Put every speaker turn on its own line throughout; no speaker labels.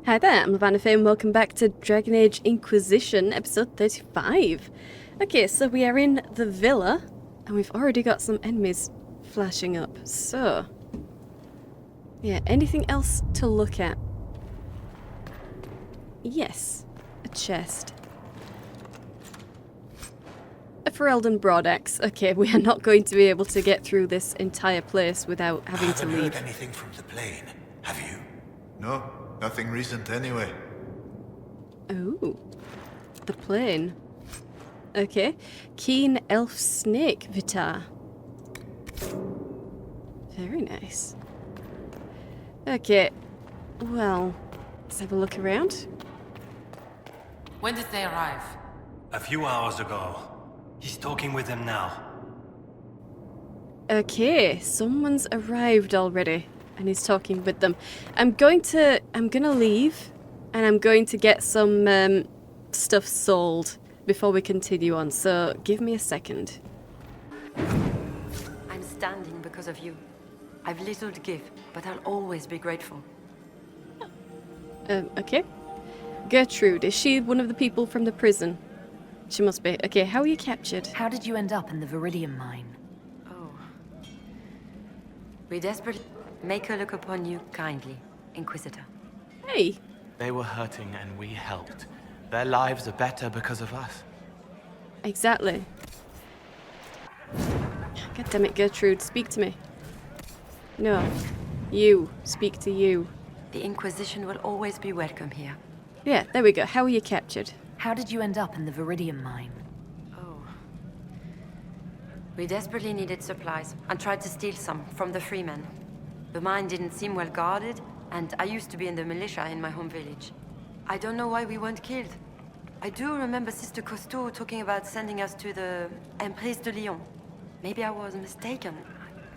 Hi there, I'm Lavellan and welcome back to Dragon Age Inquisition, episode 35. Okay, so we are in the villa, and we've already got some enemies flashing up, so... yeah, anything else to look at? Yes, a chest. A Ferelden broadaxe. Okay, we are not going to be able to get through this entire place without having to leave.
I haven't heard anything from the plane, have you?
No, nothing recent anyway.
Oh, the plane. Okay, keen elf snake vitar. Very nice. Okay, well, let's have a look around.
When did they arrive?
A few hours ago. He's talking with them now.
Okay, someone's arrived already, and he's talking with them. I'm gonna leave, and I'm going to get some stuff sold before we continue on, so give me a second.
I'm standing because of you. I've little to give, but I'll always be grateful.
Okay. Gertrude, is she one of the people from the prison? She must be. Okay, how were you captured?
How did you end up in the Viridium mine?
Oh. We desperately make her look upon you kindly, Inquisitor.
Hey!
They were hurting and we helped. Their lives are better because of us.
Exactly. God damn it, Gertrude, speak to me. No. You. Speak to you.
The Inquisition will always be welcome here.
Yeah, there we go. How were you captured?
How did you end up in the Viridium mine?
Oh. We desperately needed supplies and tried to steal some from the freemen. The mine didn't seem well guarded, and I used to be in the militia in my home village. I don't know why we weren't killed. I do remember Sister Costeau talking about sending us to the Emprise de Lyon. Maybe I was mistaken.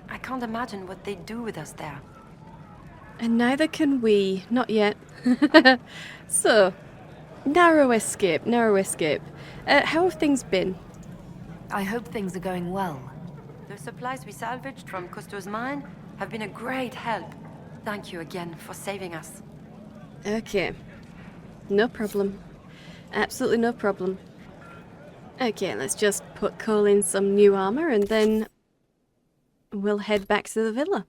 I can't imagine what they'd do with us there.
And neither can we. Not yet. So, narrow escape, narrow escape. How have things been?
I hope things are going well.
The supplies we salvaged from Costeau's mine have been a great help. Thank you again for saving us.
Okay. No problem. Absolutely no problem. Okay, let's just put Cole in some new armor and then we'll head back to the villa.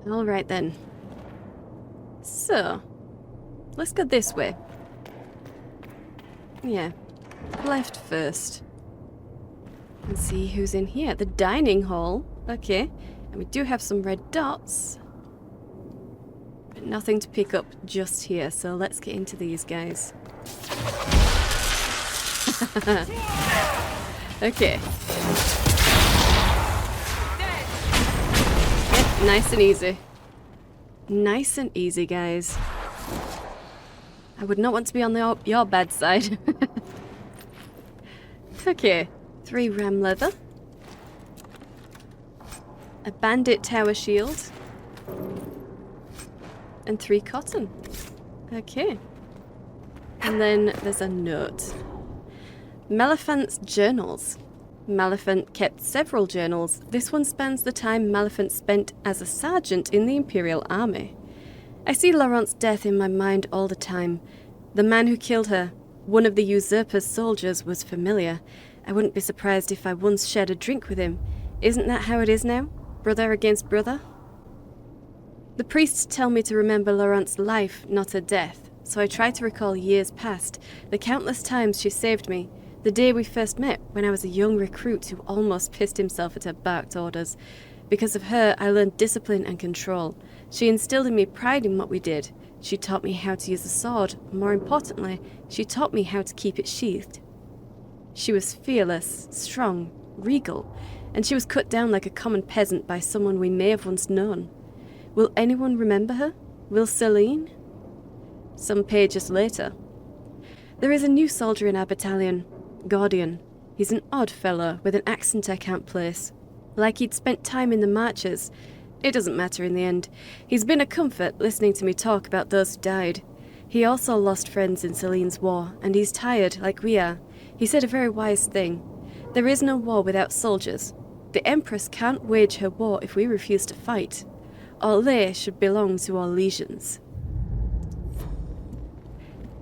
Alright then. So, let's go this way. Yeah, left first. And see who's in here. The dining hall. Okay, and we do have some red dots. But nothing to pick up just here, so let's get into these guys. Okay. Yep, nice and easy. Nice and easy, guys. I would not want to be on your bad side. Okay, 3 ram leather. A bandit tower shield. And 3 cotton. Okay. And then there's a note. Malephant's journals. Malephant kept several journals. This one spans the time Malephant spent as a sergeant in the Imperial Army. I see Laurent's death in my mind all the time. The man who killed her, one of the usurper's soldiers, was familiar. I wouldn't be surprised if I once shared a drink with him. Isn't that how it is now? Brother against brother? The priests tell me to remember Laurent's life, not her death, so I try to recall years past, the countless times she saved me. The day we first met, when I was a young recruit who almost pissed himself at her barked orders. Because of her, I learned discipline and control. She instilled in me pride in what we did. She taught me how to use a sword. More importantly, she taught me how to keep it sheathed. She was fearless, strong, regal, and she was cut down like a common peasant by someone we may have once known. Will anyone remember her? Will Celine? Some pages later. There is a new soldier in our battalion. Gordian. He's an odd fellow with an accent I can't place. Like he'd spent time in the marches. It doesn't matter in the end. He's been a comfort listening to me talk about those who died. He also lost friends in Celine's war, and he's tired like we are. He said a very wise thing. There is no war without soldiers. The Empress can't wage her war if we refuse to fight. they should belong to our legions.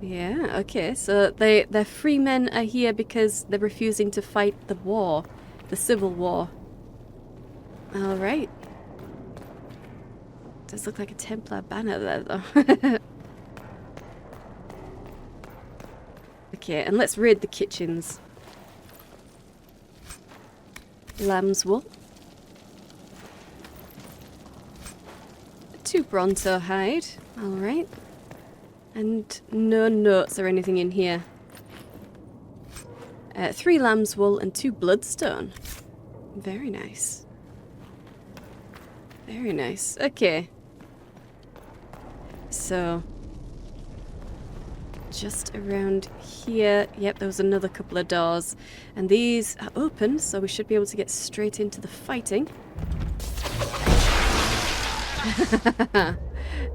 Yeah, okay, so their free men are here because they're refusing to fight the war, the civil war. Alright. Does look like a Templar banner there, though. Okay, and let's raid the kitchens. Lamb's wool. 2 Bronto hide. Alright. And no notes or anything in here. 3 lamb's wool and 2 bloodstone. Very nice. Very nice. Okay. So, just around here. Yep, there was another couple of doors. And these are open, so we should be able to get straight into the fighting.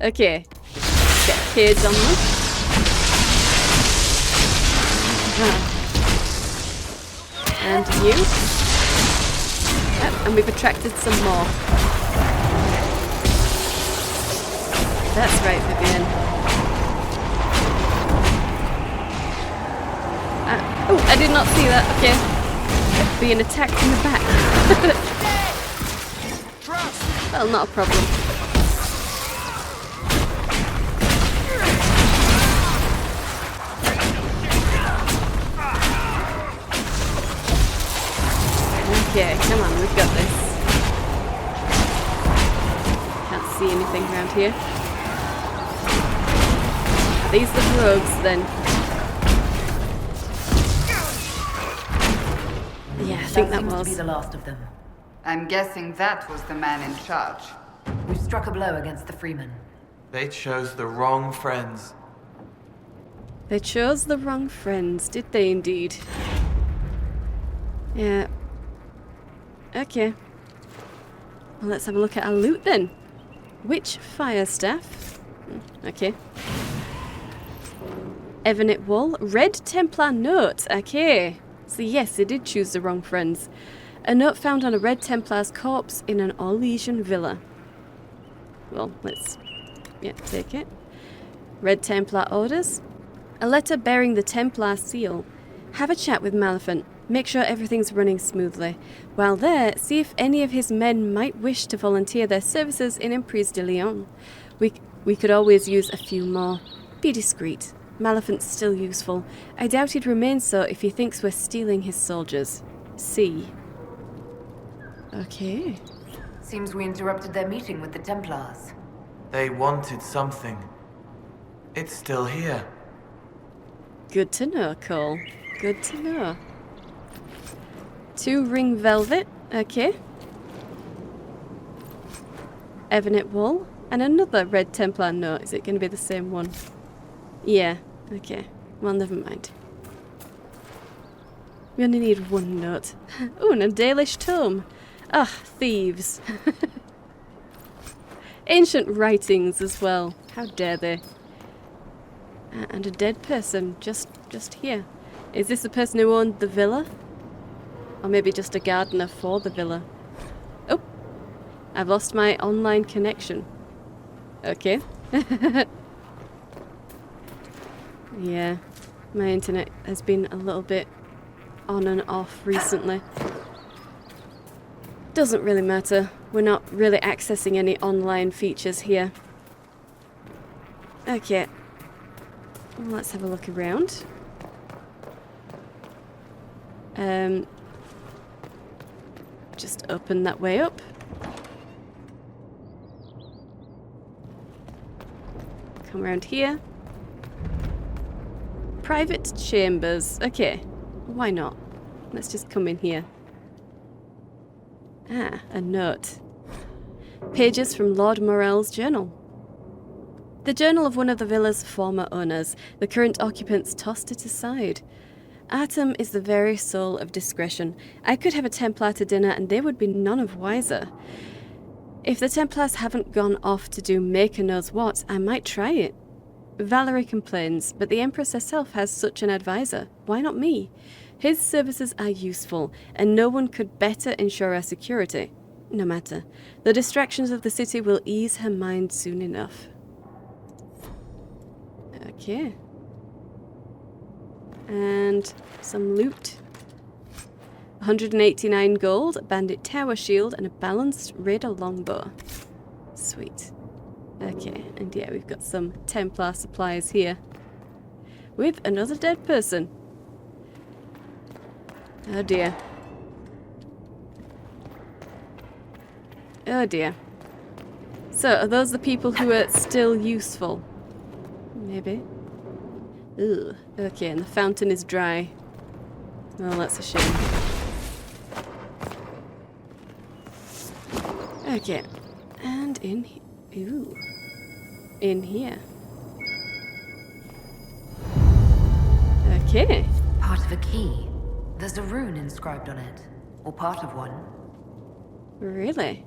Okay. Get kids on them. And you. Yep, and we've attracted some more. That's right, Vivian. Oh, I did not see that. Okay. Being attacked in the back. Well, not a problem. Okay, come on, we've got this. Can't see anything around here. Are these the rogues then? Yeah, I think that
seems
was.
to be the last of them.
I'm guessing that was the man in charge.
We've struck a blow against the freemen.
They chose the wrong friends.
They chose the wrong friends, did they indeed? Yeah. Okay. Well, let's have a look at our loot then. Witch fire staff. Okay. Evanet wool. Red Templar note. Okay. So yes, they did choose the wrong friends. A note found on a Red Templar's corpse in an Orlesian villa. Well, let's take it. Red Templar orders. A letter bearing the Templar seal. Have a chat with Maleficent. Make sure everything's running smoothly. While there, see if any of his men might wish to volunteer their services in Emprise de Lyon. We could always use a few more. Be discreet. Maleficent's still useful. I doubt he'd remain so if he thinks we're stealing his soldiers. See. Okay.
Seems we interrupted their meeting with the Templars.
They wanted something. It's still here.
Good to know, Cole. Good to know. 2 ring velvet. Okay. Evanet wool. And another Red Templar note. Is it going to be the same one? Yeah. Okay. Well, never mind. We only need 1 note. Oh, and a Dalish tome. Ah, thieves. Ancient writings as well. How dare they? And a dead person just here. Is this the person who owned the villa? Or maybe just a gardener for the villa? Oh, I've lost my online connection. Okay. Yeah, my internet has been a little bit on and off recently. Doesn't really matter. We're not really accessing any online features here. Okay. Well, let's have a look around. Just open that way up. Come around here. Private chambers. Okay. Why not? Let's just come in here. Ah, a note. Pages from Lord Morell's journal. The journal of one of the villa's former owners. The current occupants tossed it aside. Artem is the very soul of discretion. I could have a Templar to dinner and they would be none of wiser. If the Templars haven't gone off to do Maker knows what, I might try it. Valerie complains, but the Empress herself has such an advisor. Why not me? His services are useful, and no one could better ensure our security. No matter. The distractions of the city will ease her mind soon enough. Okay. And some loot. 189 gold, a bandit tower shield, and a balanced raider longbow. Sweet. Okay, and yeah, we've got some Templar supplies here. With another dead person. Oh dear. Oh dear. So, are those the people who are still useful? Maybe. Ugh. Okay, and the fountain is dry. Well, that's a shame. Okay. And in here. Ooh. In here. Okay.
Part of a key. There's a rune inscribed on it. Or part of one.
Really?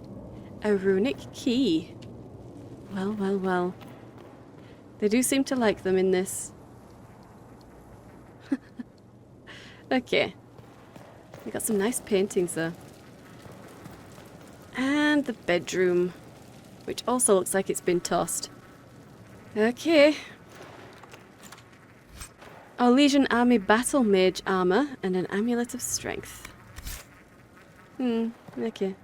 A runic key. Well, well, well. They do seem to like them in this. Okay. We got some nice paintings though. And the bedroom, which also looks like it's been tossed. Okay. Our Legion Army Battle Mage armor and an Amulet of Strength. Okay.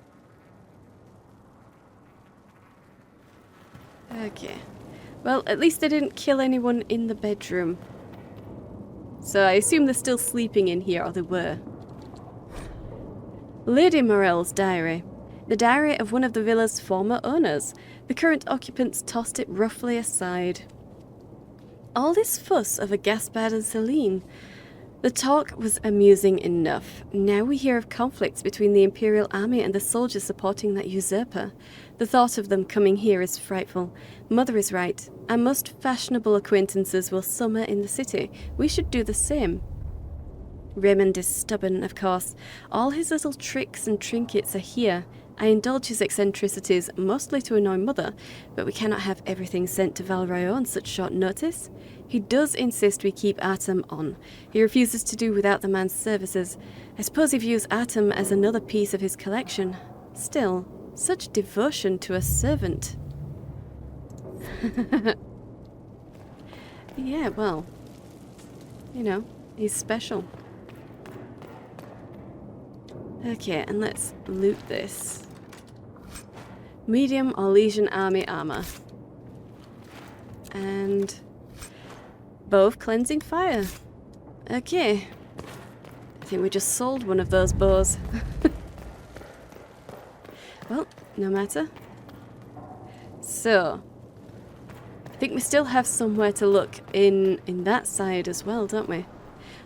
Okay. Well, at least they didn't kill anyone in the bedroom. So I assume they're still sleeping in here, or they were. Lady Morell's diary. The diary of one of the villa's former owners. The current occupants tossed it roughly aside. All this fuss over Gaspard and Celine. The talk was amusing enough. Now we hear of conflicts between the Imperial Army and the soldiers supporting that usurper. The thought of them coming here is frightful. Mother is right. Our most fashionable acquaintances will summer in the city. We should do the same. Raymond is stubborn, of course. All his little tricks and trinkets are here. I indulge his eccentricities, mostly to annoy Mother, but we cannot have everything sent to Val Royeaux on such short notice. He does insist we keep Artem on. He refuses to do without the man's services. I suppose he views Artem as another piece of his collection. Still, such devotion to a servant. Yeah, well, you know, he's special. Okay, and let's loot this. Medium or Legion Army armor. And bow of cleansing fire. Okay. I think we just sold one of those bows. Well, no matter. So, I think we still have somewhere to look in that side as well, don't we?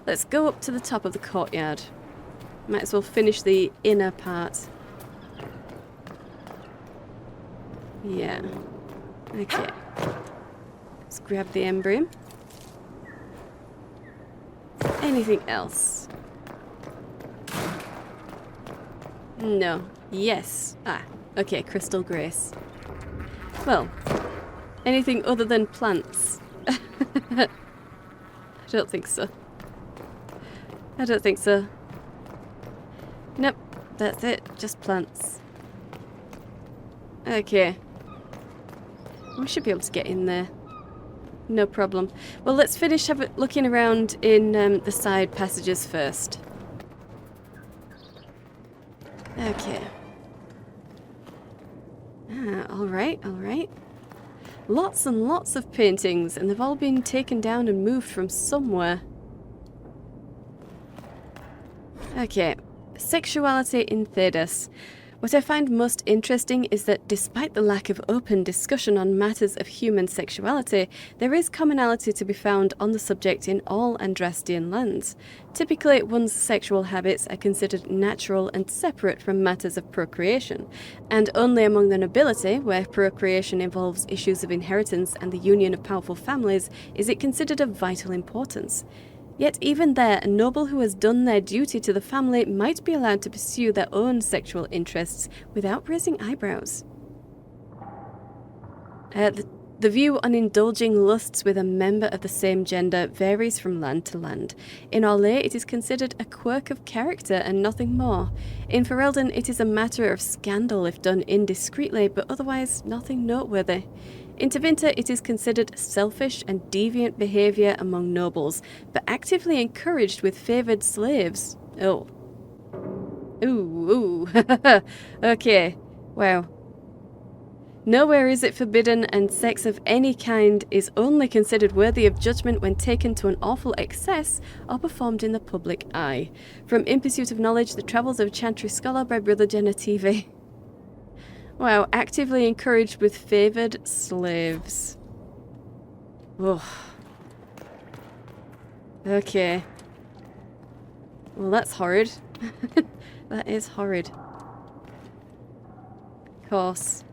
Let's go up to the top of the courtyard. Might as well finish the inner part. Yeah. Okay. Let's grab the emblem. Anything else? No. Yes. Ah. Okay, Crystal Grace. Well, anything other than plants? I don't think so. I don't think so. Nope. That's it. Just plants. Okay. We should be able to get in there. No problem. Well, let's finish looking around in the side passages first. Okay. Ah, alright, alright. Lots and lots of paintings, and they've all been taken down and moved from somewhere. Okay. Sexuality in Thedas. What I find most interesting is that despite the lack of open discussion on matters of human sexuality, there is commonality to be found on the subject in all Andrastian lands. Typically, one's sexual habits are considered natural and separate from matters of procreation, and only among the nobility, where procreation involves issues of inheritance and the union of powerful families, is it considered of vital importance. Yet even there, a noble who has done their duty to the family might be allowed to pursue their own sexual interests without raising eyebrows. The view on indulging lusts with a member of the same gender varies from land to land. In Orlais, it is considered a quirk of character and nothing more. In Ferelden, it is a matter of scandal if done indiscreetly, but otherwise nothing noteworthy. In Tevinter, it is considered selfish and deviant behaviour among nobles, but actively encouraged with favoured slaves. Oh. Ooh. Okay. Wow. Nowhere is it forbidden, and sex of any kind is only considered worthy of judgment when taken to an awful excess or performed in the public eye. From In Pursuit of Knowledge, The Travels of a Chantry Scholar by Brother Genevieve. Wow, actively encouraged with favoured slaves. Oh. Okay. Well, that's horrid. That is horrid. Of course.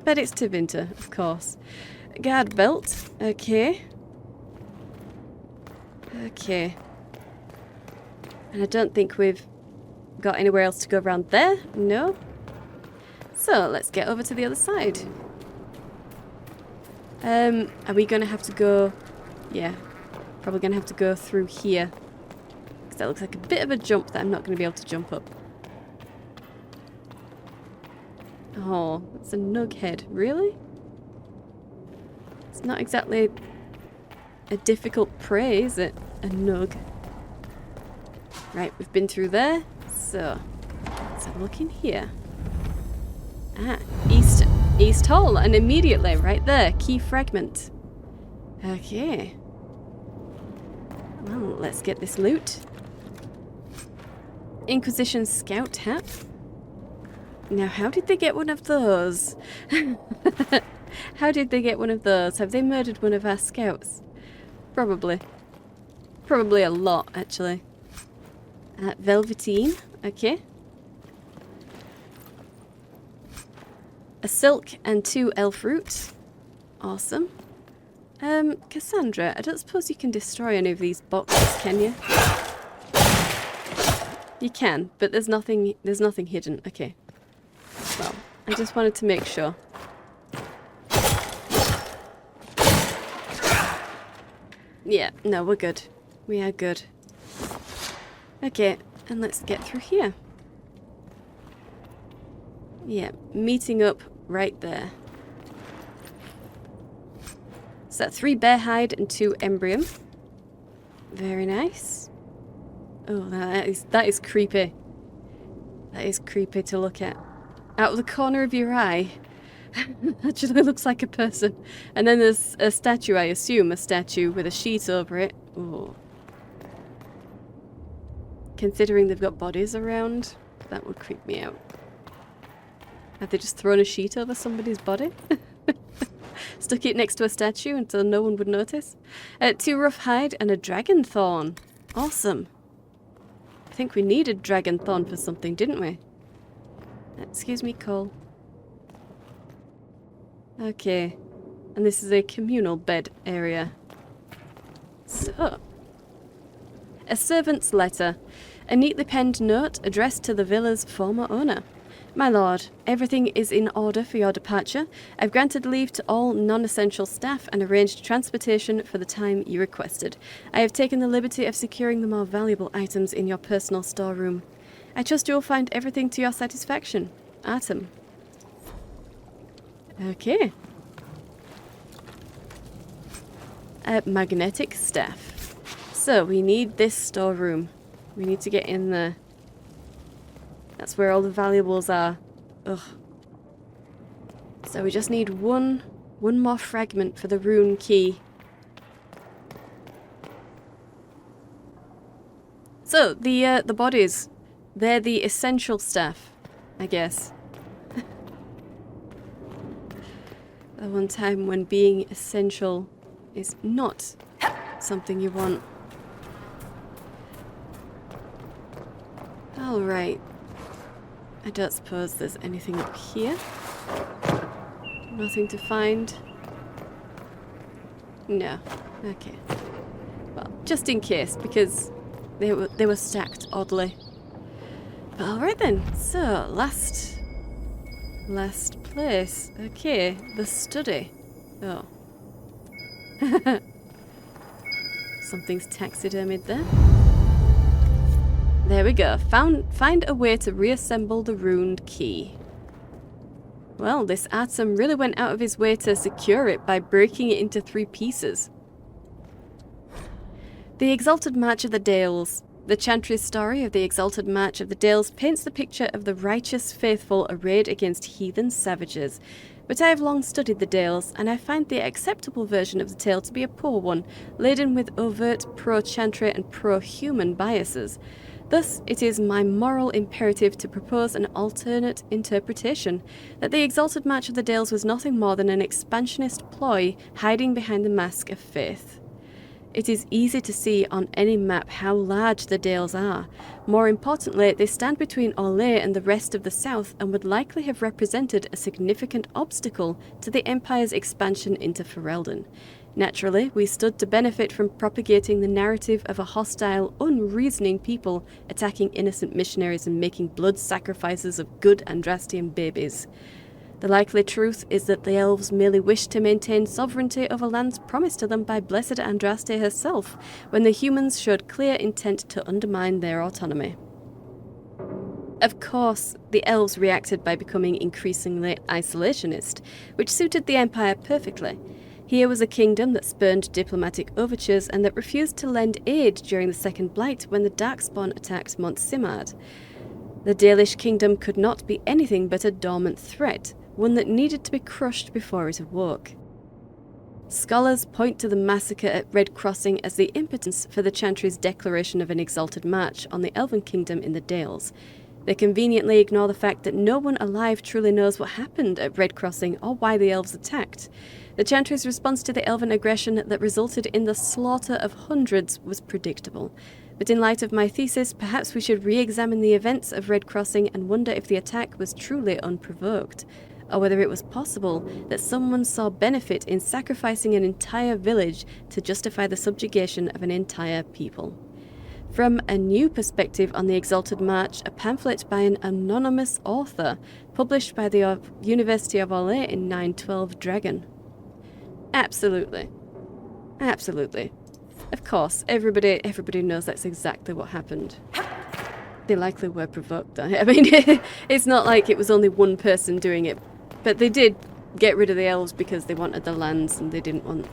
But it's Tevinter, of course. Guard belt. Okay. Okay. And I don't think we've got anywhere else to go around there. No. So, let's get over to the other side. Are we going to have to go... Yeah. Probably going to have to go through here. Because that looks like a bit of a jump that I'm not going to be able to jump up. Oh, it's a nug head. Really? It's not exactly a difficult prey, is it? A nug. Right, we've been through there. So, let's have a look in here. Ah, East Hall. And immediately, right there, key fragment. Okay. Well, let's get this loot. Inquisition scout hat. Now, how did they get one of those? How did they get one of those? Have they murdered one of our scouts? Probably. Probably a lot, actually. Velveteen. Okay. A silk and 2 elf root. Awesome. Cassandra, I don't suppose you can destroy any of these boxes, can you? You can, but there's nothing hidden. Okay. Well, I just wanted to make sure. Yeah, no, we're good. We are good. Okay, and let's get through here. Yeah, meeting up right there. So 3 bear hide and 2 embryon. Very nice. Oh, that is creepy. That is creepy to look at. Out of the corner of your eye. Actually looks like a person. And then there's a statue, I assume, a statue with a sheet over it. Oh. Considering they've got bodies around, that would creep me out. Have they just thrown a sheet over somebody's body? Stuck it next to a statue until no one would notice? 2 rough hide and a dragon thorn. Awesome. I think we needed dragon thorn for something, didn't we? Excuse me, Cole. Okay. And this is a communal bed area. So. A servant's letter. A neatly penned note addressed to the villa's former owner. My lord, everything is in order for your departure. I've granted leave to all non-essential staff and arranged transportation for the time you requested. I have taken the liberty of securing the more valuable items in your personal storeroom. I trust you will find everything to your satisfaction. Artem. Okay. Magnetic staff. So, we need this storeroom. We need to get in there. That's where all the valuables are. Ugh. So we just need one more fragment for the rune key. So, the bodies. They're the essential staff, I guess. The one time when being essential is not something you want. Alright. I don't suppose there's anything up here. Nothing to find. No. Okay. Well, just in case, because they were stacked oddly. But alright then. So, last place. Okay, the study. Oh. Something's taxidermied there. There we go. Find a way to reassemble the ruined key. Well, this Artem really went out of his way to secure it by breaking it into 3 pieces. The Exalted March of the Dales. The Chantry's story of the Exalted March of the Dales paints the picture of the righteous faithful arrayed against heathen savages. But I have long studied the Dales, and I find the acceptable version of the tale to be a poor one, laden with overt pro-Chantry and pro-human biases. Thus, it is my moral imperative to propose an alternate interpretation, that the Exalted March of the Dales was nothing more than an expansionist ploy hiding behind the mask of faith. It is easy to see on any map how large the Dales are. More importantly, they stand between Orlais and the rest of the south and would likely have represented a significant obstacle to the Empire's expansion into Ferelden. Naturally, we stood to benefit from propagating the narrative of a hostile, unreasoning people attacking innocent missionaries and making blood sacrifices of good Andrastian babies. The likely truth is that the elves merely wished to maintain sovereignty over lands promised to them by Blessed Andraste herself, when the humans showed clear intent to undermine their autonomy. Of course, the elves reacted by becoming increasingly isolationist, which suited the Empire perfectly. Here was a kingdom that spurned diplomatic overtures and that refused to lend aid during the Second Blight when the Darkspawn attacked Mont Simard. The Dalish kingdom could not be anything but a dormant threat, one that needed to be crushed before it awoke. Scholars point to the massacre at Red Crossing as the impetus for the Chantry's declaration of an exalted march on the Elven kingdom in the Dales. They conveniently ignore the fact that no one alive truly knows what happened at Red Crossing or why the elves attacked. The Chantry's response to the Elven aggression that resulted in the slaughter of hundreds was predictable. But in light of my thesis, perhaps we should re-examine the events of Red Crossing and wonder if the attack was truly unprovoked, or whether it was possible that someone saw benefit in sacrificing an entire village to justify the subjugation of an entire people. From a new perspective on the Exalted March, a pamphlet by an anonymous author, published by the University of Orlais in 912 Dragon. Absolutely. Absolutely. Of course, everybody knows that's exactly what happened. They likely were provoked, though. I mean, it's not like it was only one person doing it. But they did get rid of the elves because they wanted the lands and they didn't want,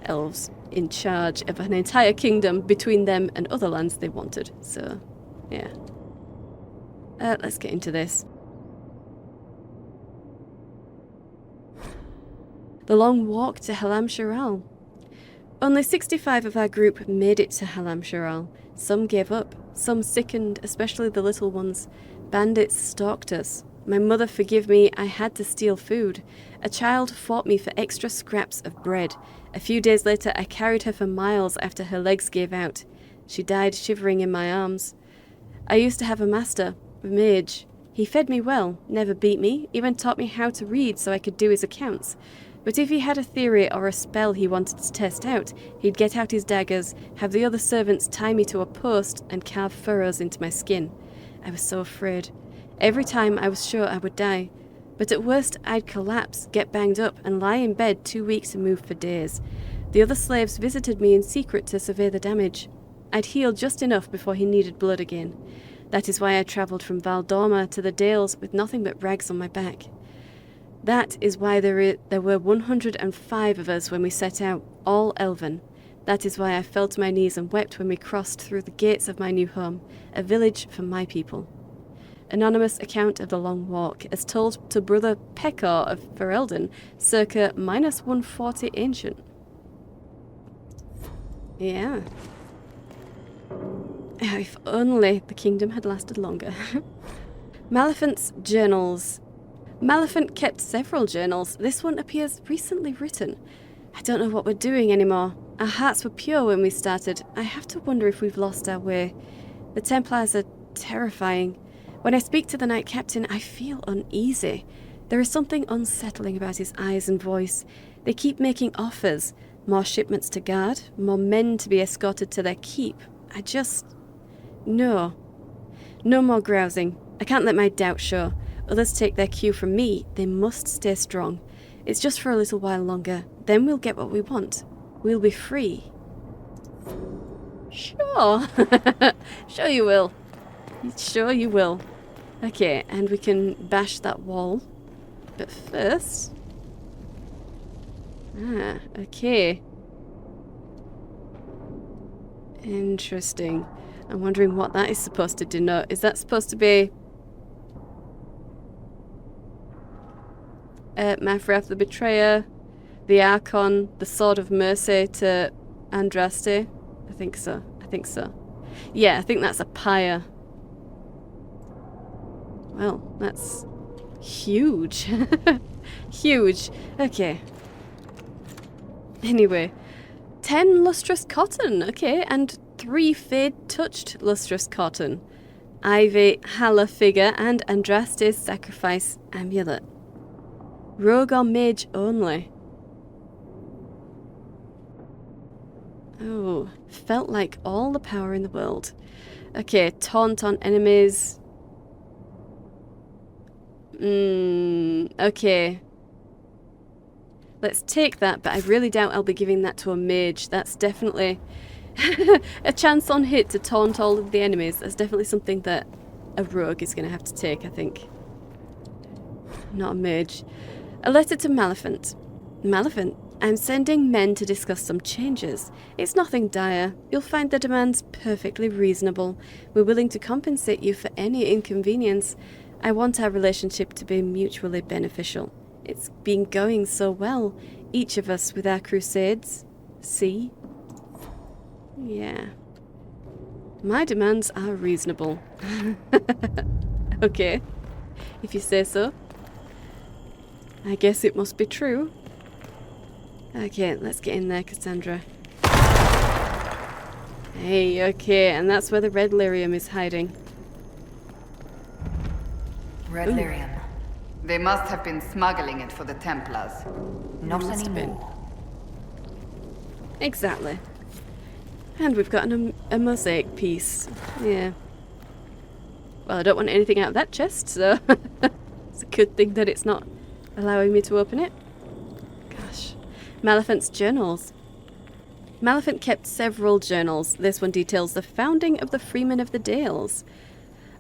elves in charge of an entire kingdom between them and other lands they wanted. So, yeah. Let's get into this. The long walk to Halam Sharal. Only 65 of our group made it to Halam Sharal. Some gave up, some sickened, especially the little ones. Bandits stalked us. My mother forgive me, I had to steal food. A child fought me for extra scraps of bread. A few days later, I carried her for miles after her legs gave out. She died shivering in my arms. I used to have a master, a mage. He fed me well, never beat me, even taught me how to read so I could do his accounts. But if he had a theory or a spell he wanted to test out, he'd get out his daggers, have the other servants tie me to a post, and carve furrows into my skin. I was so afraid. Every time I was sure I would die. But at worst, I'd collapse, get banged up, and lie in bed 2 weeks removed for days. The other slaves visited me in secret to survey the damage. I'd healed just enough before he needed blood again. That is why I travelled from Valdorma to the Dales with nothing but rags on my back. That is why there were 105 of us when we set out, all Elvhen. That is why I fell to my knees and wept when we crossed through the gates of my new home, a village for my people. Anonymous account of the long walk, as told to Brother Pekor of Ferelden, circa -140 ancient. Yeah. If only the kingdom had lasted longer. Maleficent's journals. Maleficent kept several journals. This one appears recently written. I don't know what we're doing anymore. Our hearts were pure when we started. I have to wonder if we've lost our way. The Templars are terrifying. When I speak to the Knight Captain, I feel uneasy. There is something unsettling about his eyes and voice. They keep making offers. More shipments to guard, more men to be escorted to their keep. No. No more grousing. I can't let my doubt show. Others take their cue from me. They must stay strong. It's just for a little while longer. Then we'll get what we want. We'll be free. Sure. Sure you will. Sure you will. Okay, and we can bash that wall. But first... okay. Interesting. I'm wondering what that is supposed to denote. Is that supposed to be... Mafrath the Betrayer, the Archon, the Sword of Mercy to Andraste? I think so. I think so. Yeah, I think that's a pyre. Well, that's huge. Huge. Okay. Anyway. 10 lustrous cotton. Okay, and 3 fade-touched lustrous cotton. Ivy, Hala figure, and Andraste's sacrifice amulet. Rogue or mage only. Oh, felt like all the power in the world. Okay, taunt on enemies. Okay. Let's take that, but I really doubt I'll be giving that to a mage. That's definitely a chance on hit to taunt all of the enemies. That's definitely something that a rogue is going to have to take, I think. Not a mage. A letter to Maleficent. Maleficent, I'm sending men to discuss some changes. It's nothing dire. You'll find the demands perfectly reasonable. We're willing to compensate you for any inconvenience. I want our relationship to be mutually beneficial. It's been going so well, each of us with our crusades. See? Yeah. My demands are reasonable. Okay. If you say so. I guess it must be true. Okay, let's get in there, Cassandra. Hey, okay, and that's where the red lyrium is hiding.
Red lyrium.
They must have been smuggling it for the Templars.
Not
Must have been.
anymore.
Exactly. And we've got a mosaic piece. Yeah. Well, I don't want anything out of that chest, so it's a good thing that it's not allowing me to open it. Gosh. Maleficent's journals. Maleficent kept several journals. This one details the founding of the Freemen of the Dales.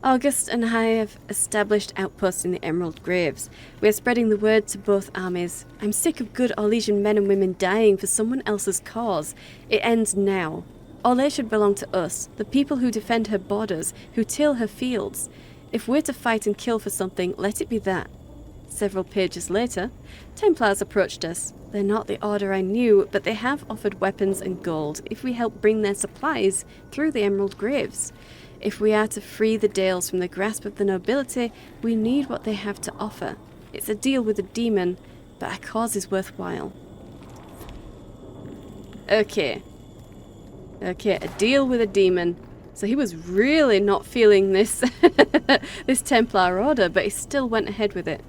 August and I have established outposts in the Emerald Graves. We are spreading the word to both armies. I'm sick of good Orlesian men and women dying for someone else's cause. It ends now. Orlais should belong to us, the people who defend her borders, who till her fields. If we're to fight and kill for something, let it be that. Several pages later, Templars approached us. They're not the order I knew, but they have offered weapons and gold if we help bring their supplies through the Emerald Graves. If we are to free the Dales from the grasp of the nobility, we need what they have to offer. It's a deal with a demon, but our cause is worthwhile. Okay. Okay, a deal with a demon. So he was really not feeling this this Templar order, but he still went ahead with it.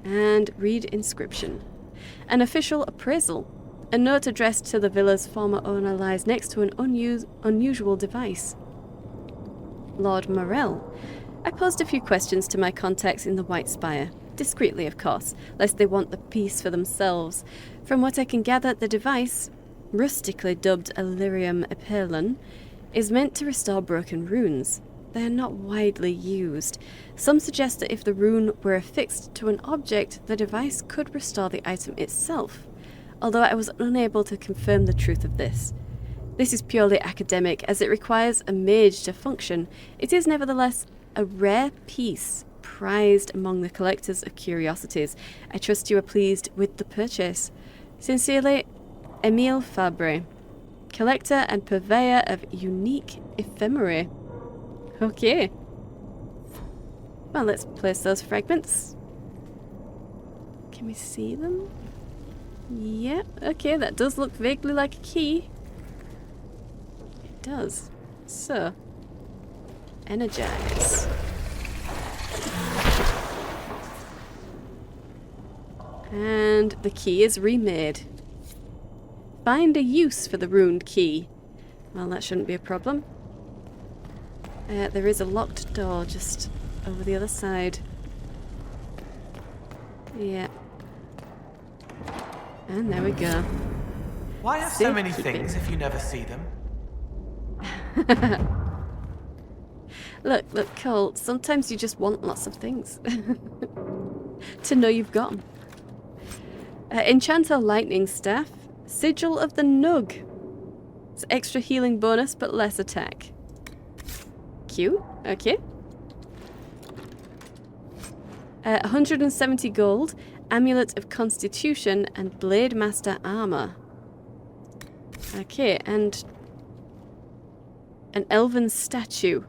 And read inscription. An official appraisal. A note addressed to the villa's former owner lies next to an unusual device. Lord Morell. I posed a few questions to my contacts in the White Spire. Discreetly, of course, lest they want the peace for themselves. From what I can gather, the device, rustically dubbed a lyrium epelon, is meant to restore broken runes. They are not widely used. Some suggest that if the rune were affixed to an object, the device could restore the item itself, although I was unable to confirm the truth of this. This is purely academic, as it requires a mage to function. It is nevertheless a rare piece, prized among the collectors of curiosities. I trust you are pleased with the purchase. Sincerely, Emile Fabre, collector and purveyor of unique ephemerae. Okay. Well, let's place those fragments. Can we see them? Yeah, okay, that does look vaguely like a key. It does. So, energize. And the key is remade. Find a use for the runed key. Well, that shouldn't be a problem. There is a locked door just over the other side. Yeah. And there we go.
Why have so many
Safekeeping.
things if you never see them?
Look, Cole, sometimes you just want lots of things. To know you've got them. Enchanter Lightning Staff. Sigil of the Nug. It's extra healing bonus, but less attack. Cute. Okay. 170 gold. Amulet of Constitution and Blade Master Armor. Okay, and an Elvhen statue.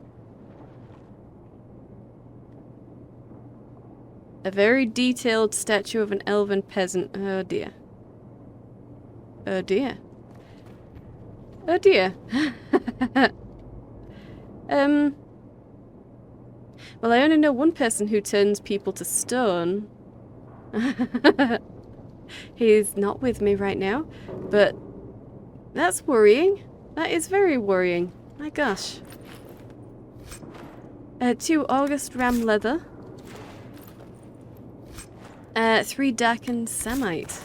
A very detailed statue of an Elven peasant. Oh dear. Oh dear. Oh dear. Well, I only know one person who turns people to stone. He's not with me right now, but that's worrying. That is very worrying. My gosh. 2 August Ram Leather. 3 Darkened Samite.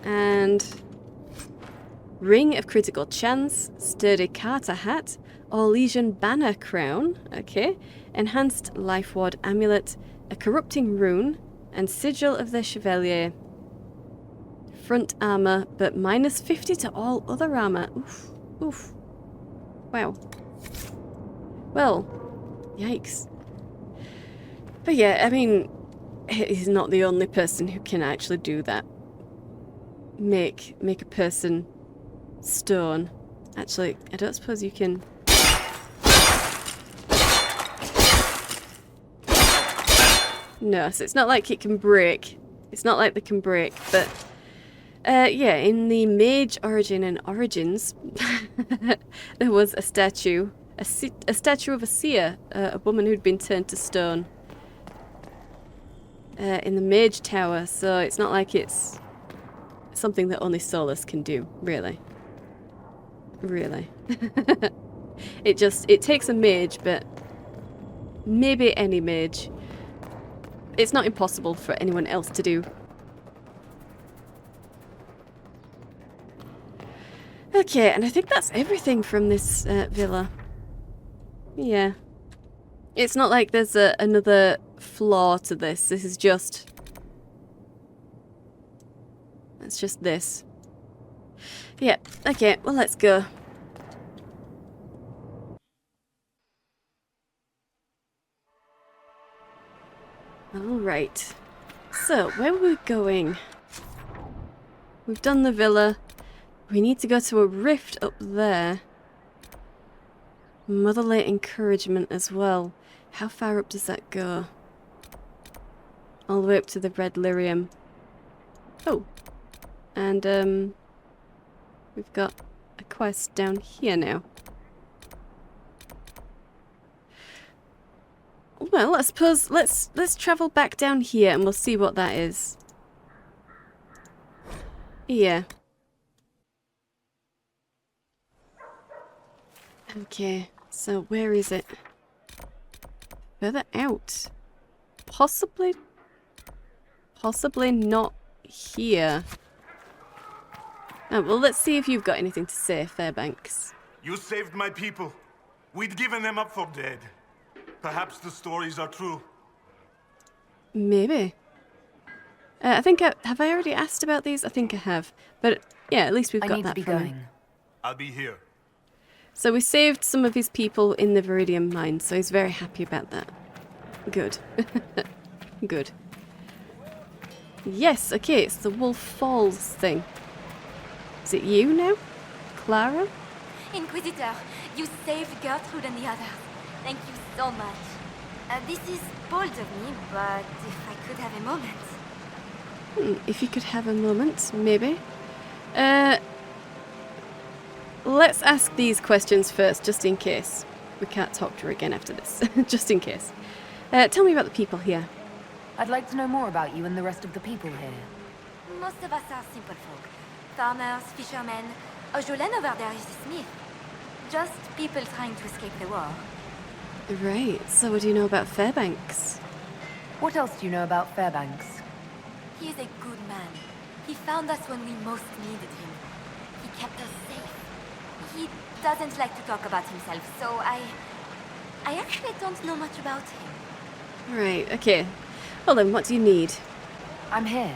And Ring of Critical Chance, Sturdy Carter Hat, Orlesian Banner Crown, okay, Enhanced Life Ward Amulet, a Corrupting Rune, and Sigil of the Chevalier. Front armor, but minus 50 to all other armor. Oof, oof. Wow. Well, yikes. But yeah, I mean, he's not the only person who can actually do that. Make a person stone. Actually, I don't suppose you can. No, so it's not like it can break. It's not like they can break, but yeah, in the Mage Origin and Origins, there was a statue, a statue of a seer, a woman who'd been turned to stone, in the Mage Tower. So it's not like it's something that only Seylis can do, really. Really. It takes a mage, but maybe any mage. It's not impossible for anyone else to do. Okay, and I think that's everything from this villa. Yeah. It's not like there's another flaw to this. This is just... It's just this. Yeah, okay, well, let's go. Alright. So, where are we going? We've done the villa. We need to go to a rift up there. Motherly Encouragement as well. How far up does that go? All the way up to the Red Lyrium. Oh. And, we've got a quest down here now. Well, I suppose let's travel back down here and we'll see what that is. Yeah. Okay, so where is it? Further out. Possibly not here. Oh, well, let's see if you've got anything to say, Fairbanks.
You saved my people. We'd given them up for dead. Perhaps the stories are true.
Maybe. I think have I already asked about these? I think I have. But yeah, at least we've got that from him.
I'll be here.
So we saved some of his people in the Viridian mine, so he's very happy about that. Good. Good. Yes, okay, it's the Wolf Falls thing. Is it you now? Clara?
Inquisitor, you saved Gertrude and the others. Thank you so much. This is bold of me, but if I could have a moment.
If you could have a moment, maybe. Let's ask these questions first, just in case. We can't talk to her again after this, just in case. Tell me about the people here.
I'd like to know more about you and the rest of the people here.
Most of us are simple folk. Farmers, fishermen. Jolene over there is a smith. Just people trying to escape the war.
Right, so what do you know about Fairbanks?
What else do you know about Fairbanks?
He is a good man. He found us when we most needed him. He kept us safe. He doesn't like to talk about himself, so I actually don't know much about him.
Right, okay. Well then, what do you need?
I'm here.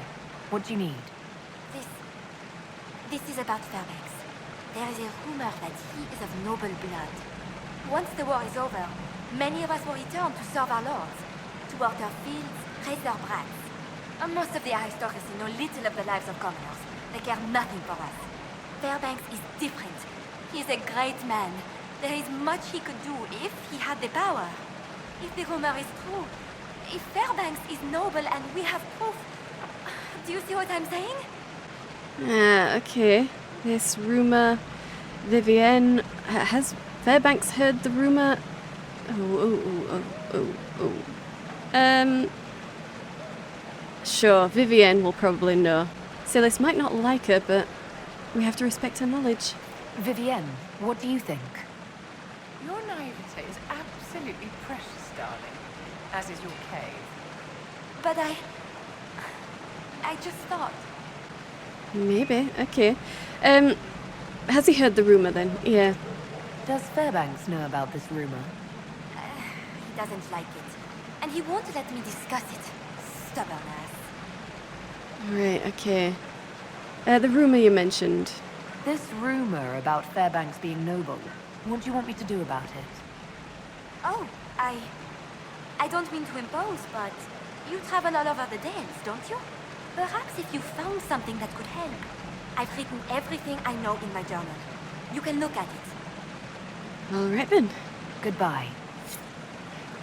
What do you need?
This is about Fairbanks. There is a rumor that he is of noble blood. Once the war is over, many of us will return to serve our lords, to work their fields, raise their brats. Most of the aristocracy know little of the lives of commoners. They care nothing for us. Fairbanks is different. He is a great man. There is much he could do if he had the power. If the rumor is true, if Fairbanks is noble and we have proof... Do you see what I'm saying?
Okay. This rumor... Vivienne... Has Fairbanks heard the rumor? Sure, Vivienne will probably know. Seylis might not like her, but we have to respect her knowledge.
Vivienne, what do you think?
Your naivete is absolutely precious, darling. As is your cave.
But I just thought...
Maybe, okay. Has he heard the rumor then? Yeah.
Does Fairbanks know about this rumor?
He doesn't like it. And he won't let me discuss it. Stubborn ass.
Right, okay. The rumor you mentioned.
This rumor about Fairbanks being noble, what do you want me to do about it?
Oh, I don't mean to impose, but you travel all over the Dales, don't you? Perhaps if you found something that could help. I've written everything I know in my journal. You can look at it.
Alright then.
Goodbye.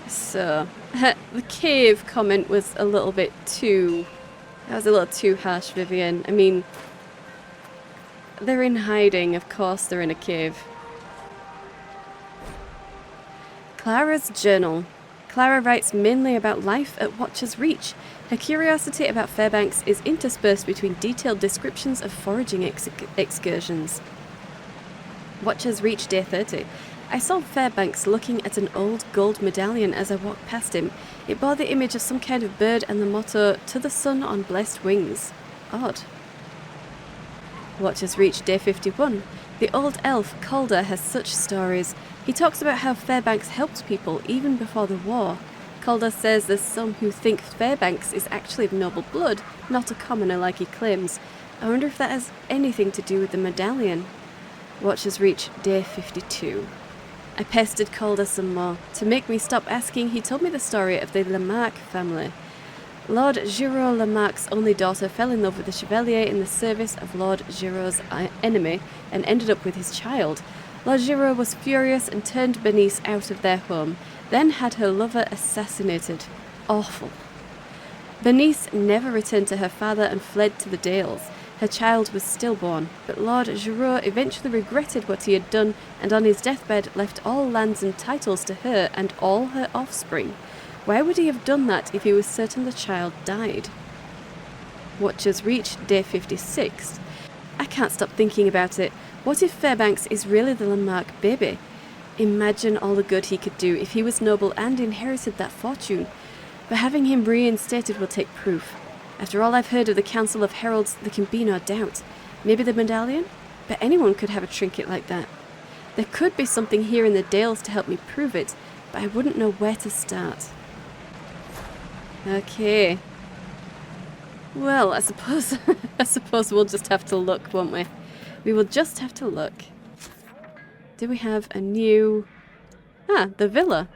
So, the cave comment was a little bit too... That was a little too harsh, Vivienne. I mean, they're in hiding, of course they're in a cave. Clara's journal. Clara writes mainly about life at Watcher's Reach. Her curiosity about Fairbanks is interspersed between detailed descriptions of foraging excursions. Watcher's Reach, Day 30. I saw Fairbanks looking at an old gold medallion as I walked past him. It bore the image of some kind of bird and the motto, "To the sun on blessed wings." Odd. Watcher's Reach, Day 51. The old elf, Calder, has such stories. He talks about how Fairbanks helped people even before the war. Calder says there's some who think Fairbanks is actually of noble blood, not a commoner like he claims. I wonder if that has anything to do with the medallion. Watcher's Reach, Day 52. I pestered Calder some more. To make me stop asking, he told me the story of the Lamarck family. Lord Giraud Lamarck's only daughter fell in love with the Chevalier in the service of Lord Giraud's enemy and ended up with his child. Lord Giraud was furious and turned Bernice out of their home, then had her lover assassinated. Awful. Bernice never returned to her father and fled to the Dales. Her child was stillborn, but Lord Giraud eventually regretted what he had done and on his deathbed left all lands and titles to her and all her offspring. Why would he have done that if he was certain the child died? Watcher's Reach, Day 56. I can't stop thinking about it. What if Fairbanks is really the Lamarck baby? Imagine all the good he could do if he was noble and inherited that fortune. But having him reinstated will take proof. After all I've heard of the Council of Heralds, there can be no doubt. Maybe the medallion? But anyone could have a trinket like that. There could be something here in the Dales to help me prove it, but I wouldn't know where to start. Okay. Well, I suppose we'll just have to look, won't we? We will just have to look. Do we have a new... the villa.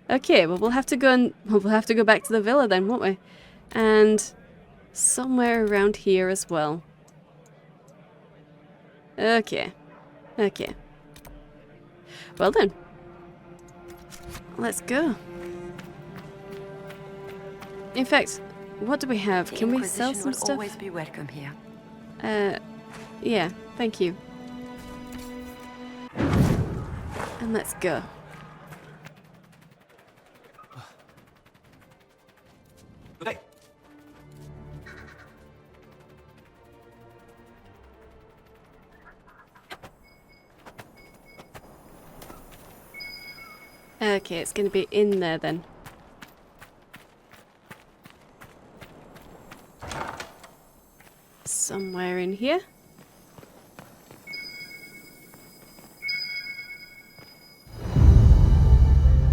Okay, well we'll have to go back to the villa then, won't we? And somewhere around here as well. Okay. Okay. Well then. Let's go. In fact, what do we have? Can we sell some stuff?
Always be welcome here.
Yeah, thank you. And let's go.
Good day.
Okay, it's going to be in there then. somewhere in here.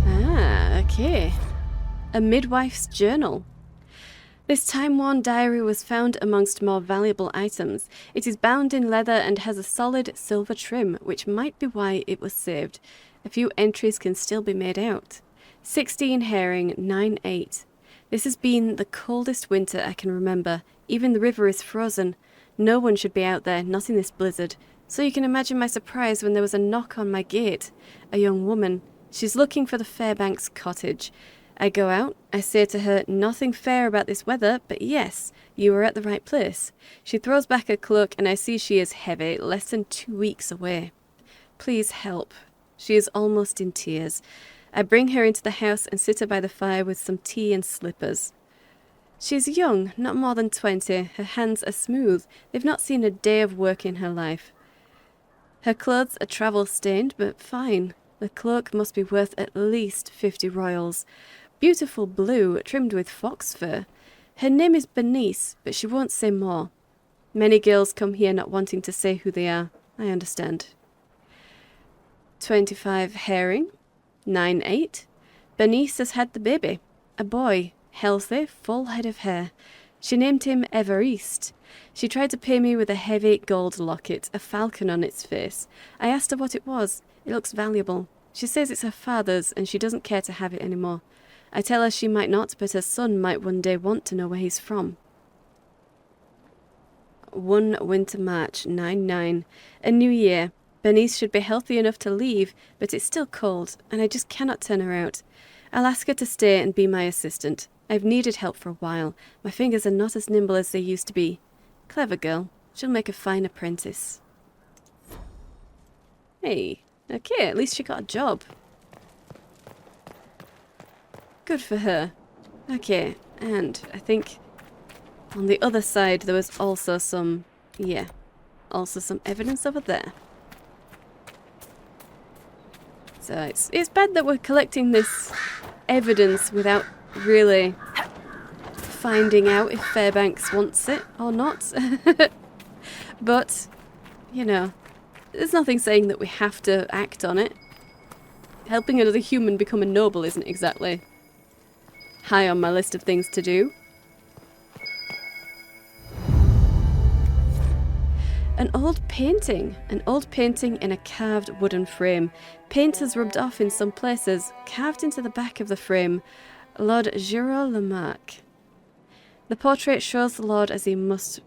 Ah, okay. A midwife's journal. This time-worn diary was found amongst more valuable items. It is bound in leather and has a solid silver trim, which might be why it was saved. A few entries can still be made out. 16 herring, 9/8. This has been the coldest winter I can remember. Even the river is frozen. No one should be out there, not in this blizzard. So you can imagine my surprise when there was a knock on my gate. A young woman. She's looking for the Fairbanks cottage. I go out. I say to her, nothing fair about this weather, but yes, you are at the right place. She throws back her cloak and I see she is heavy, less than 2 weeks away. Please help. She is almost in tears. I bring her into the house and sit her by the fire with some tea and slippers. She's young, not more than 20. Her hands are smooth. They've not seen a day of work in her life. Her clothes are travel-stained, but fine. The cloak must be worth at least 50 royals. Beautiful blue, trimmed with fox fur. Her name is Bernice, but she won't say more. Many girls come here not wanting to say who they are. I understand. 25 herring, 9/8. Bernice has had the baby. A boy, healthy, full head of hair. She named him Evereast. She tried to pay me with a heavy gold locket, a falcon on its face. I asked her what it was. It looks valuable. She says it's her father's and she doesn't care to have it anymore. I tell her she might not, but her son might one day want to know where he's from. 1 winter March, 9/9. A new year. Bernice should be healthy enough to leave, but it's still cold, and I just cannot turn her out. I'll ask her to stay and be my assistant. I've needed help for a while. My fingers are not as nimble as they used to be. Clever girl. She'll make a fine apprentice. Hey, okay, at least she got a job. Good for her. Okay, and I think on the other side there was also some, also some evidence over there. So it's bad that we're collecting this evidence without really finding out if Fairbanks wants it or not. But, you know, there's nothing saying that we have to act on it. Helping another human become a noble isn't exactly high on my list of things to do. An old painting in a carved wooden frame. Paint has rubbed off in some places. Carved into the back of the frame, Lord Giraud Lamarck. The portrait shows the Lord as he must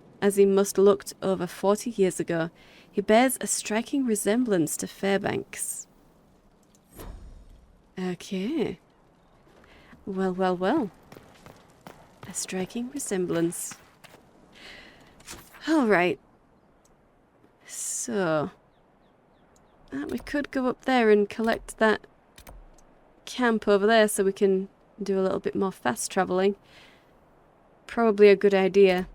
looked over 40 years ago. He bears a striking resemblance to Fairbanks. Okay. Well, well, well. A striking resemblance. Alright. So, we could go up there and collect that camp over there so we can do a little bit more fast travelling. Probably a good idea.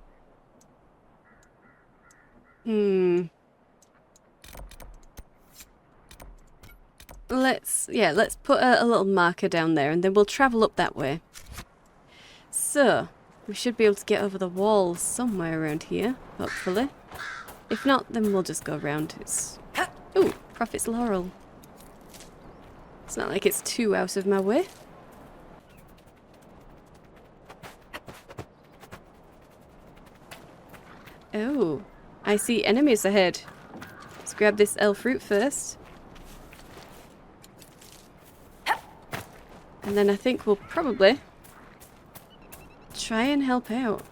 Let's put a little marker down there and then we'll travel up that way. So, we should be able to get over the wall somewhere around here, hopefully. If not, then we'll just go around. Ooh, Prophet's Laurel. It's not like it's too out of my way. Oh, I see enemies ahead. Let's grab this elf fruit first. And then I think we'll probably try and help out.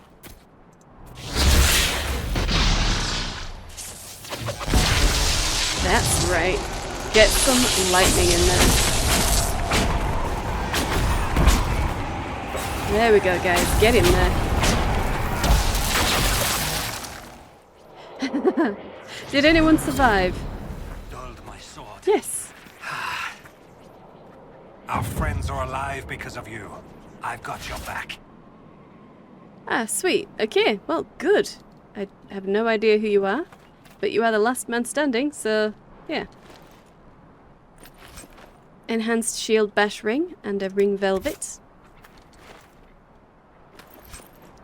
That's right. Get some lightning in there. There we go, guys. Get in there. Did anyone survive?
Dulled my sword.
Yes.
Our friends are alive because of you. I've got your back.
Ah, sweet. Okay, well, good. I have no idea who you are, but you are the last man standing, so yeah. Enhanced shield bash ring and a ring velvet.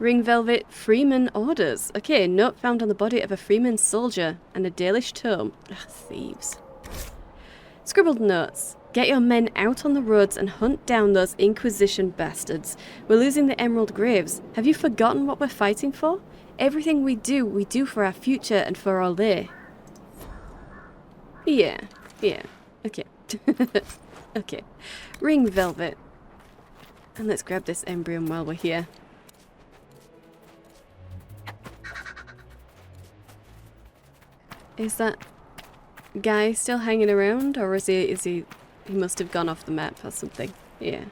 Ring Velvet Freeman orders. Okay, note found on the body of a Freeman soldier and a Dalish tome. Ugh, thieves. Scribbled notes. Get your men out on the roads and hunt down those Inquisition bastards. We're losing the Emerald Graves. Have you forgotten what we're fighting for? Everything we do for our future and for our lay. Yeah. Okay. Okay. Ring Velvet. And let's grab this embryon while we're here. Is that guy still hanging around, or is he must have gone off the map or something? Yeah.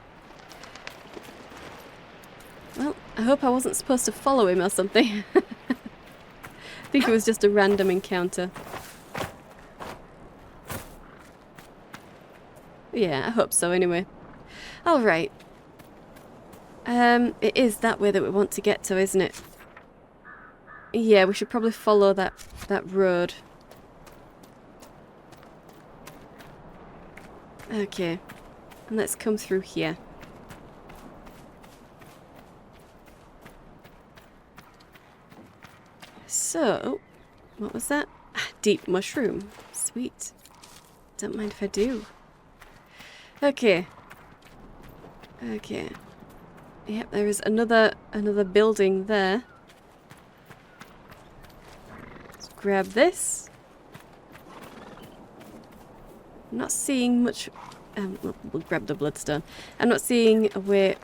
Well, I hope I wasn't supposed to follow him or something. I think it was just a random encounter. Yeah, I hope so anyway. Alright. It is that way that we want to get to, isn't it? Yeah, we should probably follow that road. Okay. And let's come through here. So, what was that? Deep mushroom. Sweet. Don't mind if I do. Okay. Okay. Yep, there is another building there. Let's grab this. I'm not seeing much. We'll grab the bloodstone. I'm not seeing a way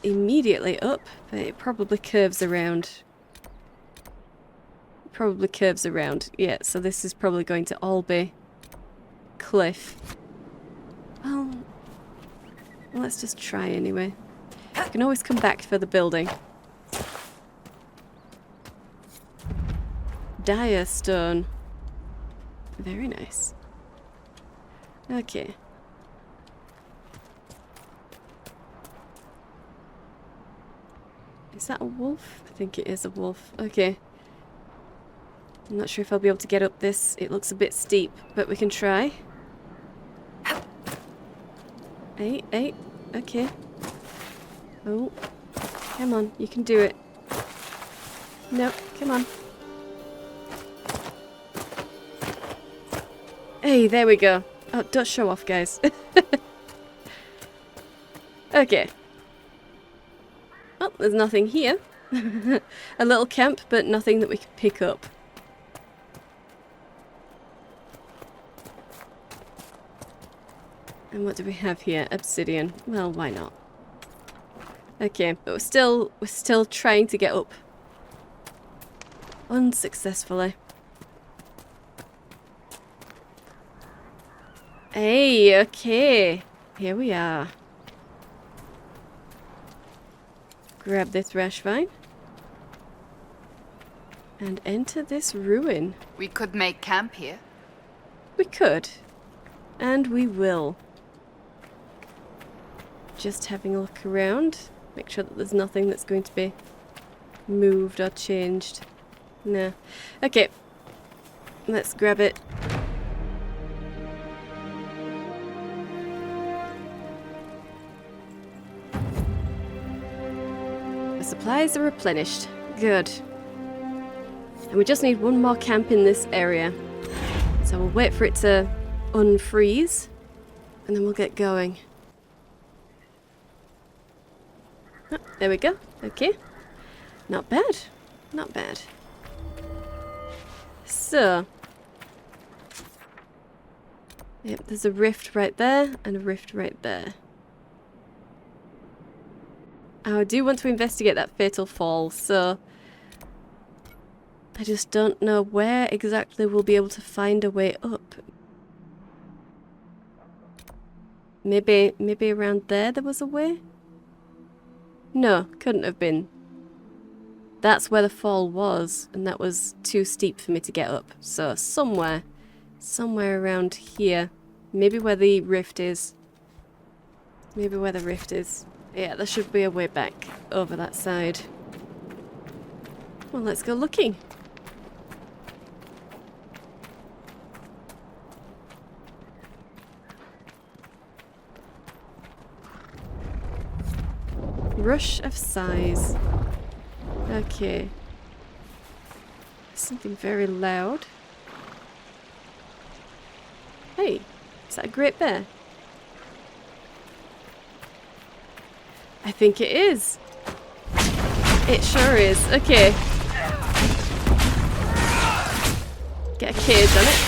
immediately up, but it probably curves around. Probably curves around. Yeah, so this is probably going to all be cliff. Well, let's just try anyway. You can always come back for the building. Dire stone. Very nice. Okay. Is that a wolf? I think it is a wolf. Okay. I'm not sure if I'll be able to get up this. It looks a bit steep, but we can try. Hey. Okay. Oh. Come on, you can do it. No, come on. Hey, there we go. Oh, don't show off, guys. Okay. Oh, there's nothing here. A little camp, but nothing that we can pick up. And what do we have here? Obsidian. Well, why not? Okay, but we're still trying to get up. Unsuccessfully. Hey, okay. Here we are. Grab this rash vine. And enter this ruin.
We could make camp here.
We could. And we will. Just having a look around. Make sure that there's nothing that's going to be moved or changed. No. Okay. Let's grab it. The supplies are replenished. Good. And we just need one more camp in this area. So we'll wait for it to unfreeze. And then we'll get going. Oh, there we go. Okay. Not bad. Not bad. So. Yep, there's a rift right there and a rift right there. I do want to investigate that fatal fall, so I just don't know where exactly we'll be able to find a way up. Maybe around there was a way? No, couldn't have been. That's where the fall was, and that was too steep for me to get up. So somewhere around here. Maybe where the rift is. Maybe where the rift is. Yeah, there should be a way back over that side. Well, let's go looking. Rush of sighs. Okay. Something very loud. Hey, is that a great bear? I think it is. It sure is. Okay. Get a cage on it.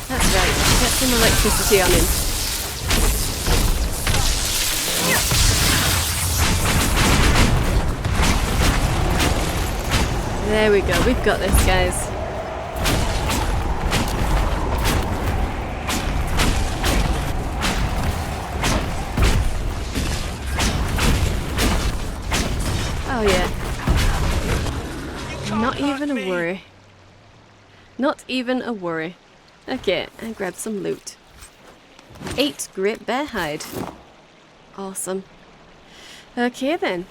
That's right. Get some electricity on him. There we go. We've got this, guys. Oh yeah. Not even a worry. Not even a worry. Okay, and grab some loot. 8 great bear hide. Awesome. Okay then.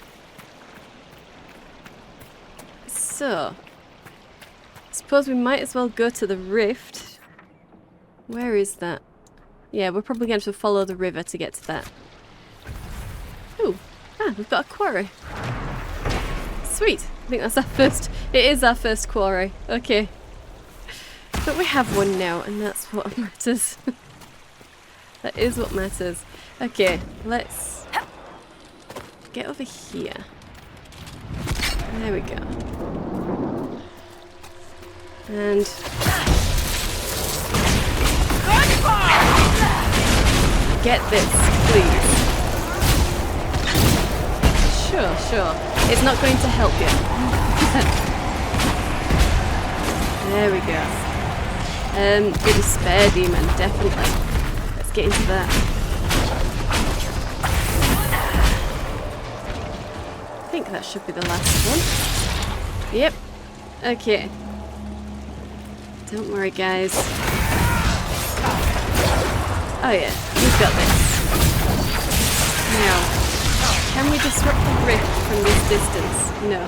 So, I suppose we might as well go to the rift. Where is that? Yeah, we're probably going to follow the river to get to that. Ooh, we've got a quarry. Sweet. I think that's our first. It is our first quarry. Okay. But we have one now, and that's what matters. That is what matters. Okay, let's get over here. There we go. And get this, please. Sure. It's not going to help you. There we go. The despair demon, definitely. Let's get into that. I think that should be the last one. Yep. Okay. Don't worry, guys. Oh yeah, we've got this. Now, can we disrupt the rift from this distance? No.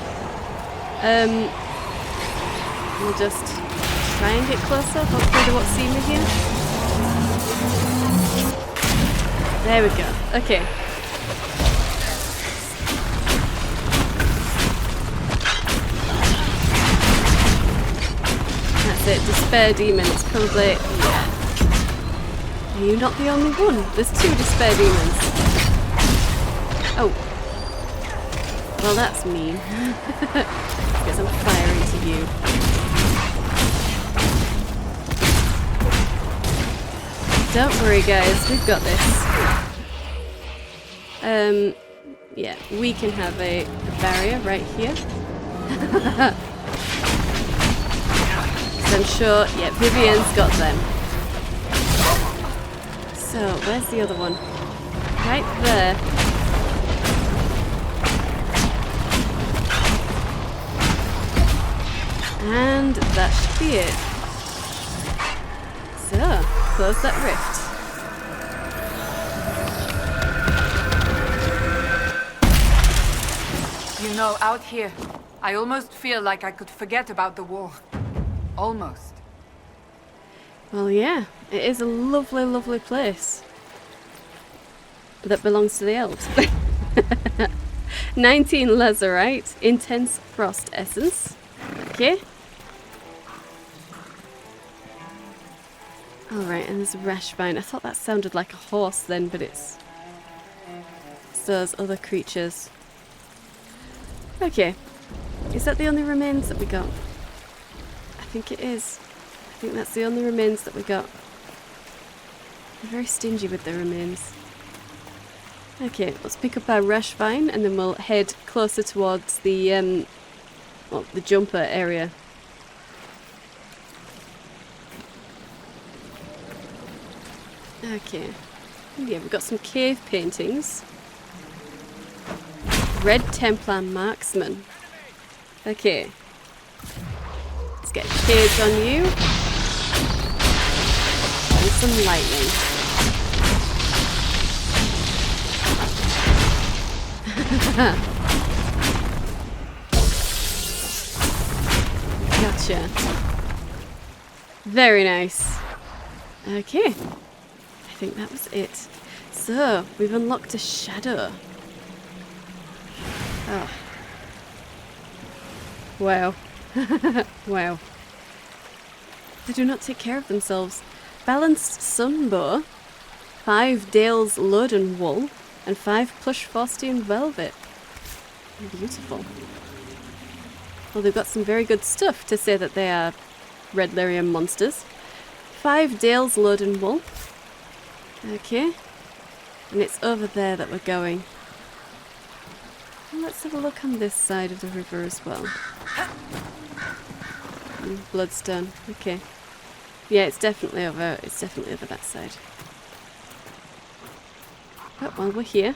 We'll just try and get closer. Hopefully they won't see me here. There we go. Okay. That's it. Despair demon. It's probably... yeah. Are you not the only one? There's 2 despair demons. Oh. Well, that's mean. Get some fire into you. Don't worry, guys. We've got this. Yeah, we can have a barrier right here. I'm sure, yeah, Vivian's got them. So, where's the other one? Right there. And that should be it. So, close that rift.
You know, out here, I almost feel like I could forget about the war. Almost.
Well, yeah, it is a lovely, lovely place. That belongs to the elves. 19 lazurite, intense frost essence. Okay. Alright, and there's a rash vine. I thought that sounded like a horse then, but it's those other creatures. Okay. Is that the only remains that we got? I think it is. I think that's the only remains that we got. I'm very stingy with the remains. Okay, let's pick up our rash vine and then we'll head closer towards the well, the jumper area. Okay. Yeah, we've got some cave paintings. Red Templar marksman. Okay. Let's get a cage on you. And some lightning. Gotcha. Very nice. Okay. I think that was it. So, we've unlocked a shadow. Oh. Wow. Wow. They do not take care of themselves. Balanced sunbow, 5 Dale's Loden wool, and 5 plush Faustian velvet. Beautiful. Well, they've got some very good stuff to say that they are red lyrium monsters. 5 Dale's Loden wool. Okay. And it's over there that we're going. Let's have a look on this side of the river as well. Bloodstone. Okay. Yeah, it's definitely over that side. But while we're here,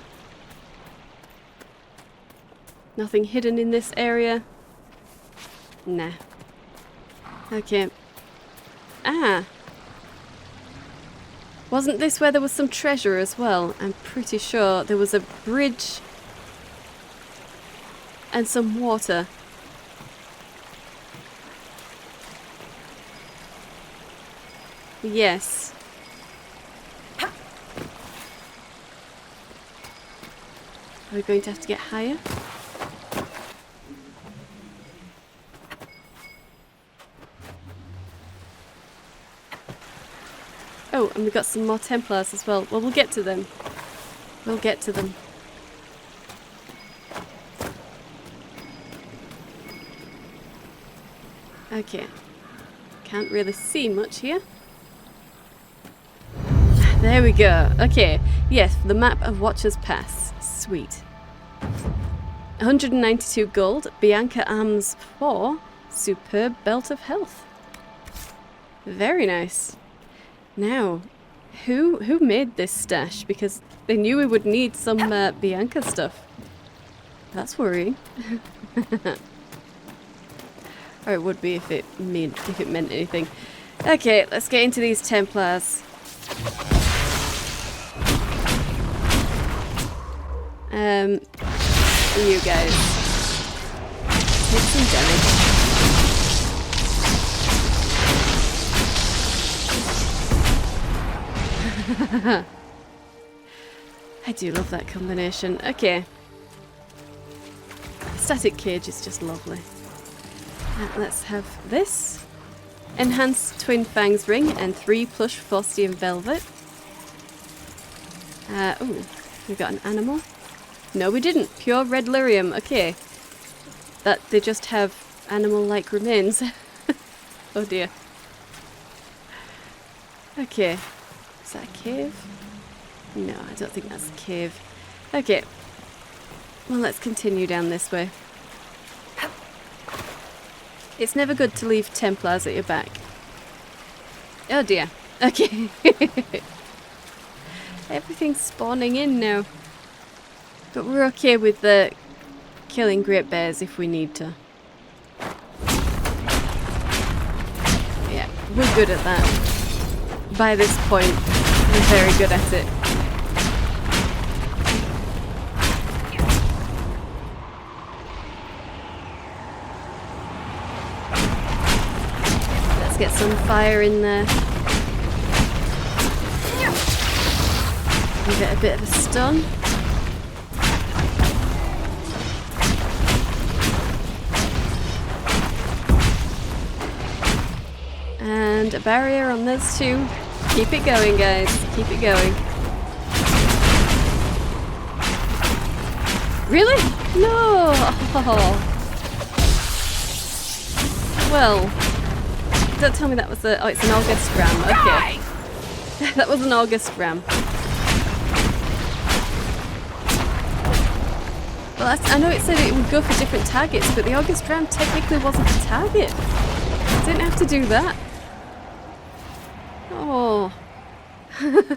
nothing hidden in this area. Nah. Okay. Ah! Wasn't this where there was some treasure as well? I'm pretty sure there was a bridge and some water. Yes. Are we going to have to get higher? Oh, and we've got some more Templars as well. Well, we'll get to them. We'll get to them. Okay. Can't really see much here. There we go. Okay. Yes, the map of Watcher's Pass. Sweet. 192 gold. Bianca arms 4. Superb belt of health. Very nice. Now, who made this stash? Because they knew we would need some Bianca stuff. That's worrying. Or it would be if it meant anything. Okay, let's get into these Templars. You guys take some damage. I do love that combination. Okay. Static cage is just lovely. Let's have this. Enhanced Twin Fangs ring and 3 plush Faustian velvet. Oh, we got an animal. No, we didn't. Pure red lyrium. Okay. That they just have animal-like remains. Oh dear. Okay. Is that a cave? No, I don't think that's a cave. Okay. Well, let's continue down this way. It's never good to leave Templars at your back. Oh dear. Okay. Everything's spawning in now. But we're okay with the killing great bears if we need to. Yeah, we're good at that. By this point, we're very good at it. Let's get some fire in there. Give it a bit of a stun. And a barrier on this too. Keep it going, guys. Keep it going. Really? No! Oh. Well, don't tell me that was a... Oh, it's an August ram. Okay. That was an August ram. Well, I know it said it would go for different targets, but the August ram technically wasn't a target. I didn't have to do that. Oh.